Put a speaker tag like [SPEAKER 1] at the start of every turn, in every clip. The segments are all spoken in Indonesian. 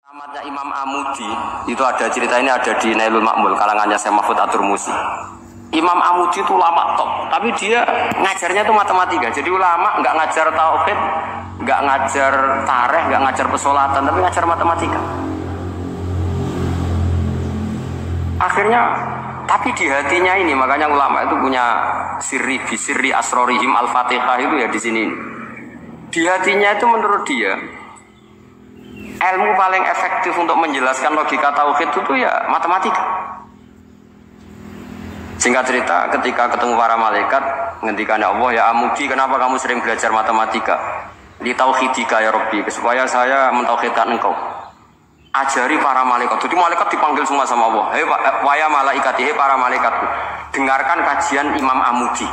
[SPEAKER 1] Amatnya Imam Amudi itu ada cerita ini ada di Nailul Ma'mul kalangannya Syekh Mahfud At-Turmusi. Imam Amudi itu ulama top, tapi dia ngajarnya itu matematika. Jadi ulama nggak ngajar tauhid, nggak ngajar tarikh, nggak ngajar pesolatan, tapi ngajar matematika. Akhirnya, tapi di hatinya ini makanya ulama itu punya sirri asrorihim al-fatihah itu ya di sini. Di hatinya itu menurut dia ilmu paling efektif untuk menjelaskan logika tauhid itu ya matematika. Singkat cerita, ketika ketemu para malaikat, ngendikan ya Allah, ya Amudi, kenapa kamu sering belajar matematika? Li tauhidika ya Rabbi, supaya saya mentauhidkan engkau. Ajari para malaikat. Jadi malaikat dipanggil semua sama Allah. Hei waya malaikati, hei para malaikatku, dengarkan kajian Imam Amudi.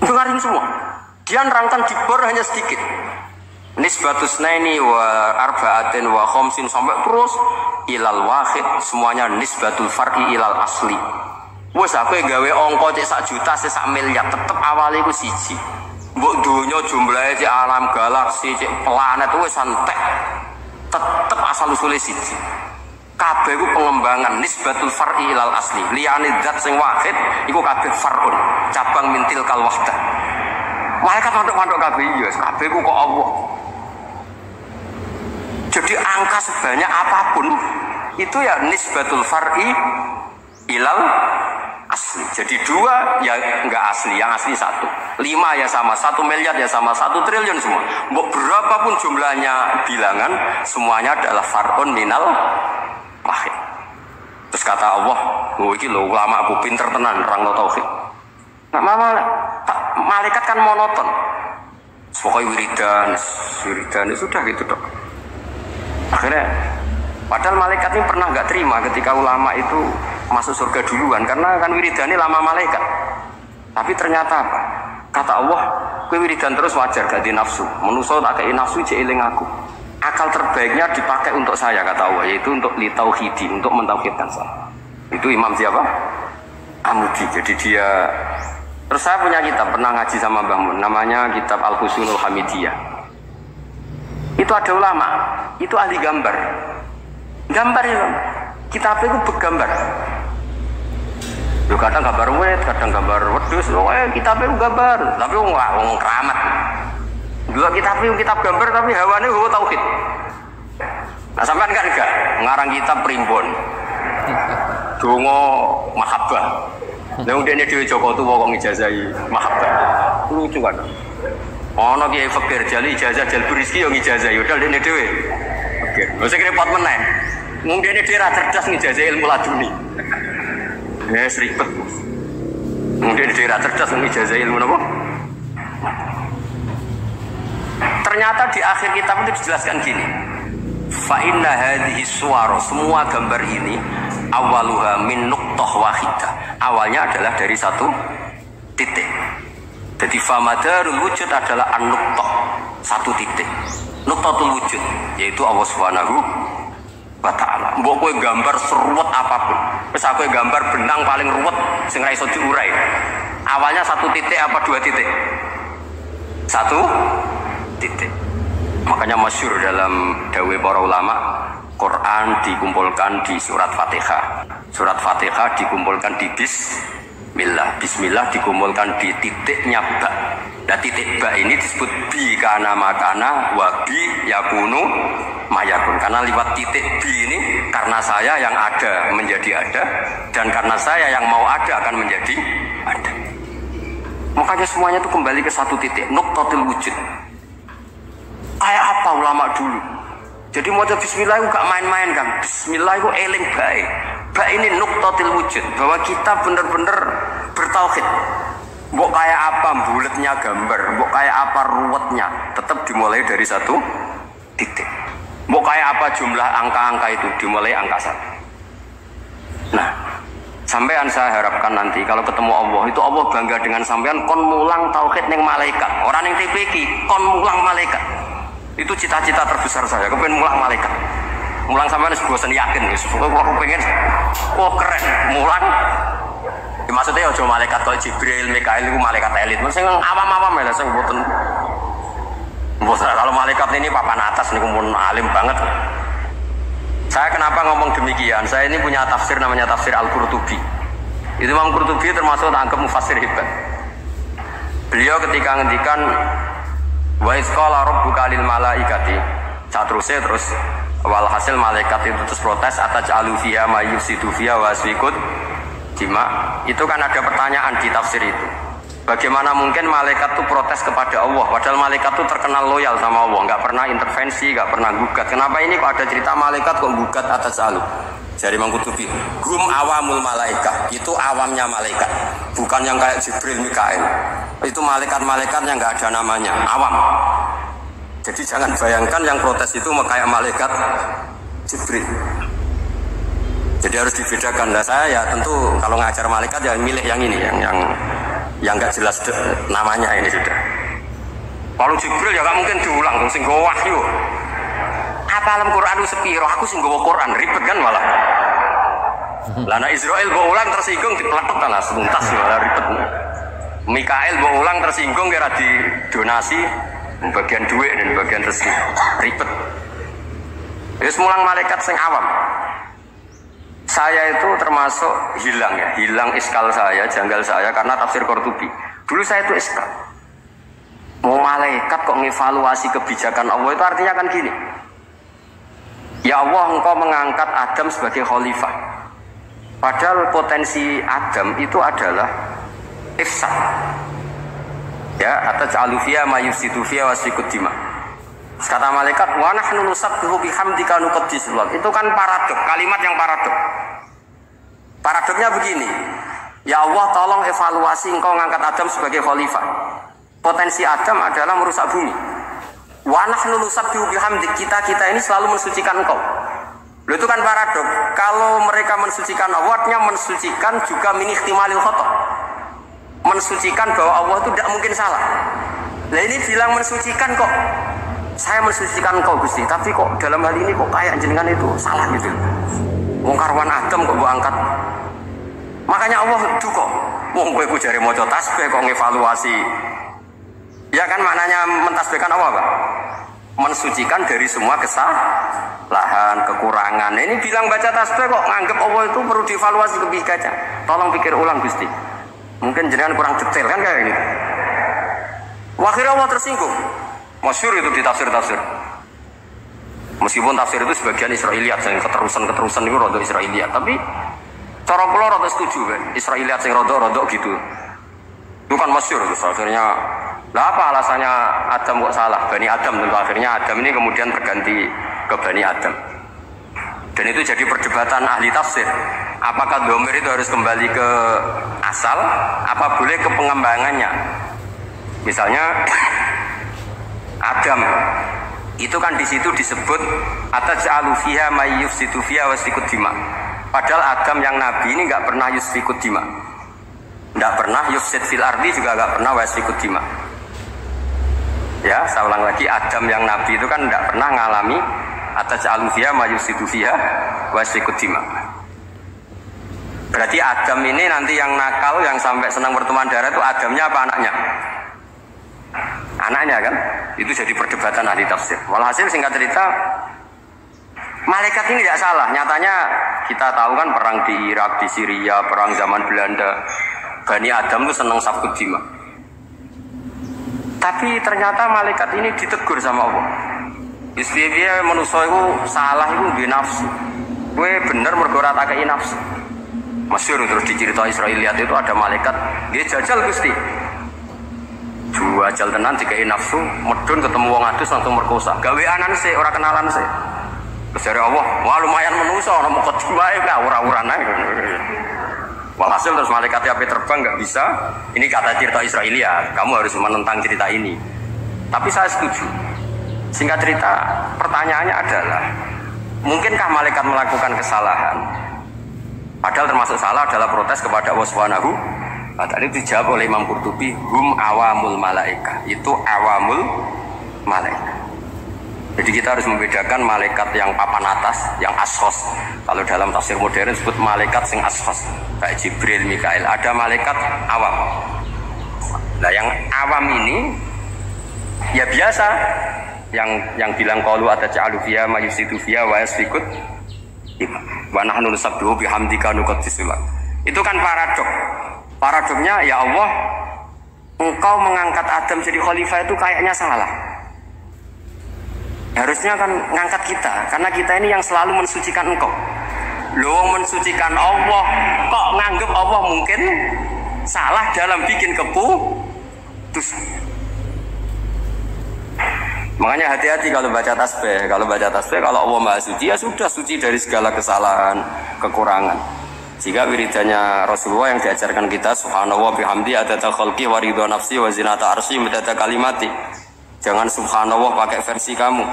[SPEAKER 1] Dengarin semua. Dia nerangkan di bor hanya sedikit. Nisbatus naini wa arba'atin wa khamsin sampai terus ilal wahid, semuanya nisbatul far'i ilal asli. Wes aku gawe angka cek 1 juta cek 1 miliar tetep awalnya iku siji. Mbok donya jumlahe cek alam galaksi cek planet wes santek. Tetep asal usule siji. Kabeh iku pengembangan nisbatul far'i ilal asli. Liyane zat sing wahid iku kabeh far'un, cabang mintil kal wahdah. Malaikat mantuk-mantuk kabeh iya, kabeh iku kok Allah. Jadi angka sebanyak apapun itu ya nisbatul far'i ilal asli. Jadi 2 ya enggak asli, yang asli 1. 5 ya sama, 1 miliar ya sama, 1 triliun semua. Mbok berapapun jumlahnya bilangan, semuanya adalah far'un minal wahid. Terus kata Allah, "Oh iki lho ulama aku pinter tenan nerangno tauhid." Nah, malaikat kan monoton. Pokoknya wiridan sudah gitu dok. Akhirnya, padahal malaikat ini pernah nggak terima ketika ulama itu masuk surga duluan, karena kan wiridannya lama malaikat. Tapi ternyata apa? Kata Allah, kue wiridan terus wajar gak di nafsu. Manusia tak kei nafsu jeeling aku. Akal terbaiknya dipakai untuk saya kata Allah, yaitu untuk litauhidi, untuk mentauhidkan saya. Itu Imam siapa? Amudi. Jadi dia. Terus saya punya kitab, pernah ngaji sama Mbah Mun, namanya kitab Al-Husunul Hamidiyah. Itu ada ulama, itu ahli gambar. Gambar itu, kitab itu bergambar. Yo kadang gambar wet, kadang gambar wedhus, kitab itu gambar. Tapi wong keramat. Dua kitab gambar tapi hawane tauhid. Nah sampean kan enggak ngarang kitab primbon. Donga mahabbah. Lah ndekne dhewe Joko tuwa kok ngijazahi mahabbah. Lucu kan. Ana kiai fakir jali ijazah jalbur rezeki yo ngijazahi padahal ndekne dhewe fakir. Lha sing repot meneh. Mung ndekne dhewe ra cerdas ngijazahi ilmu laduni. Wes ribet. Mung ndekne dhewe ra cerdas ngijazahi ilmu napa? Ternyata di akhir kitab itu dijelaskan gini. Fa inna hadhihi suwara, semua gambar ini awaluha min nuqtah wahidah. Awalnya adalah dari 1 titik. Jadi famadarul wujud adalah an-nuqtah, 1 titik. Nuqtatul wujud yaitu Allah Subhanahu wa taala. Mbok kowe gambar seruwet apapun. Wis aku gambar benang paling ruwet sing ra iso diurai. Awalnya 1 titik apa 2 titik? 1 titik. Makanya masyhur dalam dawuh para ulama, Quran dikumpulkan di surat Fatihah. Surat Fatihah dikumpulkan di Bismillah. Bismillah dikumpulkan di titiknya ba. Nah titik ba ini disebut bi kana makana wa bi yakunu mayakun. Karena lewat titik bi ini karena saya yang ada menjadi ada, dan karena saya yang mau ada akan menjadi ada. Makanya semuanya itu kembali ke 1 titik, nuqtatul wujud. Kayak apa ulama dulu? Jadi model bismillah itu gak main-main kan. Bismillah itu eling baik. Baik ini nuqtatil wujud, bahwa kita benar-benar bertauhid. Mbok kayak apa bulatnya gambar, mbok kayak apa ruwetnya, tetap dimulai dari 1 titik. Mbok kayak apa jumlah angka-angka itu, dimulai angka 1. Nah, sampean saya harapkan nanti kalau ketemu Allah, itu Allah bangga dengan sampean kon mulang tauhid ning malaikat. Orang yang TPK kon mulang malaikat. Itu cita-cita terbesar saya, kepengen mulang malaikat. Mulang sampean wis bosen yakin wis. Pokoke aku pengen keren mulang. Ya, maksudnya aja malaikat kok Jibril, Mikail iku malaikat elit. Sing awam-awam lho sing mboten. Kalau malaikat ini papan atas nih pun alim banget. Saya kenapa ngomong demikian? Saya ini punya tafsir namanya tafsir Al-Qurtubi. Itu Imam Qurtubi termasuk anggap mufassir hebat. Beliau ketika ngendikan wa iz qala rabbuka lil malaikati, terus walhasil malaikat itu terus protes ataj'alu fiha may yufsidu fiha wa yasfikud dima. Itu kan ada pertanyaan di tafsir itu. Bagaimana mungkin malaikat itu protes kepada Allah, padahal malaikat itu terkenal loyal sama Allah, nggak pernah intervensi, nggak pernah gugat. Kenapa ini kok ada cerita malaikat kok gugat atas alu? Jadi Imam Qurtubi, hum awamul malaikat, itu awamnya malaikat, bukan yang kayak Jibril, Mikail. Itu malaikat-malaikat yang nggak ada namanya, awam. Jadi jangan bayangkan yang protes itu kayak malaikat Jibril. Jadi harus dibedakan. Nah, saya ya tentu kalau ngajar malaikat ya milih yang ini, yang nggak jelas namanya ini sudah. Kalau Jibril ya nggak mungkin diulang, sing go wahyu. Apa alam Quran itu sepiro? Aku sing go Quran ribet kan malah. Lana Israel go ulang tersinggung dipeletot lah sebentas malah ribet. Mikael go ulang tersinggung kira di donasi bagian duit dan bagian rezeki ribet. Terus mulang malaikat sing awam. Saya itu termasuk hilang iskal saya, janggal saya karena tafsir Qurtubi. Dulu saya itu iskal. Mau malaikat kok ngevaluasi kebijakan Allah itu artinya kan gini. Ya Allah, engkau mengangkat Adam sebagai khalifah. Padahal potensi Adam itu adalah ifsad. Ya, ataj'alu fiha may yufsidu fiha wa yasfikud dima. Kata malaikat, wa nahnu nusabbihu bihamdika nuqaddis lak. Itu kan paradok, kalimat yang paradok. Paradoknya begini. Ya Allah, tolong evaluasi engkau ngangkat Adam sebagai khalifah. Potensi Adam adalah merusak bumi. Wa nahnu nusabbihu bihamdik, kita ini selalu mensucikan engkau. Loh, itu kan paradok. Kalau mereka mensucikan Allah, artinya mensucikan juga min ihtimalil khata'. Mensucikan bahwa Allah itu tidak mungkin salah. Nah ini bilang mensucikan kok. Saya mensucikan kau Gusti, tapi kok dalam hal ini kok kayak jenengan itu salah gitu. Wong karwan Adam kok mbok angkat. Makanya Allah itu kok wong kowe ku jare maca tasbih kok ngevaluasi. Ya kan maknanya mentasbihkan Allah, Pak. Mensucikan dari semua kesalahan, kekurangan. Ini bilang baca tasbih kok nganggep Allah itu perlu dievaluasi kebijakannya. Tolong pikir ulang Gusti. Mungkin jenengan kurang detail kan kayak gitu. Akhirnya Allah tersinggung. Masyhur itu di tafsir-tafsir. Meskipun tafsir itu sebagian Israiliyat, yang keterusan itu rodok Israiliyat, tapi cara kula rodok setuju kan. Israiliyat yang rodok gitu. Itu kan masyhur itu akhirnya. Lah apa alasannya Adam kok salah? Bani Adam tentu akhirnya Adam ini kemudian berganti ke Bani Adam. Dan itu jadi perdebatan ahli tafsir. Apakah dhamir itu harus kembali ke asal? Apa boleh ke pengembangannya? Misalnya Adam itu kan di situ disebut ataj'alu fiha may yufsidu fiha wa yasfikud dima. Padahal Adam yang nabi ini nggak pernah yusfikud dima, nggak pernah yufsid fil ardi, juga nggak pernah wa yasfikud dima. Ya, saya ulang lagi, Adam yang nabi itu kan nggak pernah ngalami ataj'alu fiha may yufsidu fiha wa yasfikud dima. Berarti Adam ini nanti yang nakal, yang sampai senang berteman darah itu Adamnya apa anaknya? Anaknya kan? Itu jadi perdebatan ahli tafsir. Walhasil singkat cerita, malaikat ini tidak salah. Nyatanya kita tahu kan perang di Irak, di Syria, perang zaman Belanda, Bani Adam itu senang safkud dima. Tapi ternyata malaikat ini ditegur sama Allah. Istilah manusia itu salah itu di nafsu. Gue bener mergo ora tak kei nafsu. Masyhur terus dicerita Israiliyat itu ada malaikat, dia jajal Gusti. Jual tenan dikai nafsu, medun ketemu wong adus langsung merkosa. Gaweanan sih, ora kenalan sih. Terus dari Allah, wah lumayan menuso, ana mokot wae ka ora-uran ae. Walhasil terus malaikat api terbang nggak bisa. Ini kata cerita Israiliyat, kamu harus menentang cerita ini. Tapi saya setuju. Singkat cerita, pertanyaannya adalah, mungkinkah malaikat melakukan kesalahan? Padahal termasuk salah adalah protes kepada Allah Subhanahu. Nah, tadi dijawab oleh Imam Qurtubi, hum awamul malaika. Itu awamul malaika. Jadi kita harus membedakan malaikat yang papan atas, yang ashos. Kalau dalam tafsir modern disebut malaikat sing ashos, kayak Jibril, Mikail. Ada malaikat awam. Nah, yang awam ini ya biasa. yang bilang qalu ataj'alu fiha ma yusidu fiha wa yasfikut wa nahnu nusabbihu bihamdika nuqaddisu lak. Itu kan paradok. Paradoknya ya Allah, engkau mengangkat Adam jadi khalifah itu kayaknya salah. Harusnya kan ngangkat kita, karena kita ini yang selalu mensucikan engkau. Loh, mensucikan Allah kok nganggep Allah mungkin salah dalam bikin keputusan. Makanya hati-hati kalau baca tasbih. Kalau baca tasbih, kalau Allah Maha Suci, ya sudah suci dari segala kesalahan, kekurangan. Jika wiridannya Rasulullah yang diajarkan kita, subhanallah bihamdi adada khalqi wa ridha nafsi wa zinata arsy midada kalimati. Jangan subhanallah pakai versi kamu.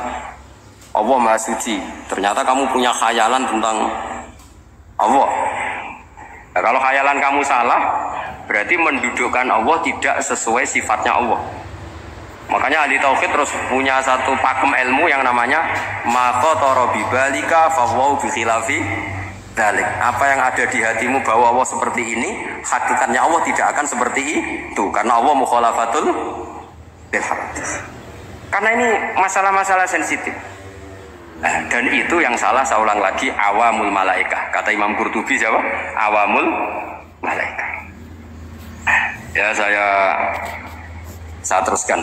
[SPEAKER 1] Allah Maha Suci. Ternyata kamu punya khayalan tentang Allah. Nah, kalau khayalan kamu salah, berarti mendudukkan Allah tidak sesuai sifatnya Allah. Makanya ahli tauhid terus punya satu pakem ilmu yang namanya maqatara bibalika fahuwa bi khilafi dzalik. Apa yang ada di hatimu bahwa Allah seperti ini, hakikatnya Allah tidak akan seperti itu, karena Allah mukhalafatul bil haqq. Karena ini masalah-masalah sensitif. Nah, dan itu yang salah, saya ulang lagi, awamul malaikah. Kata Imam Qurtubi siapa? Awamul malaikah. Ya saya teruskan.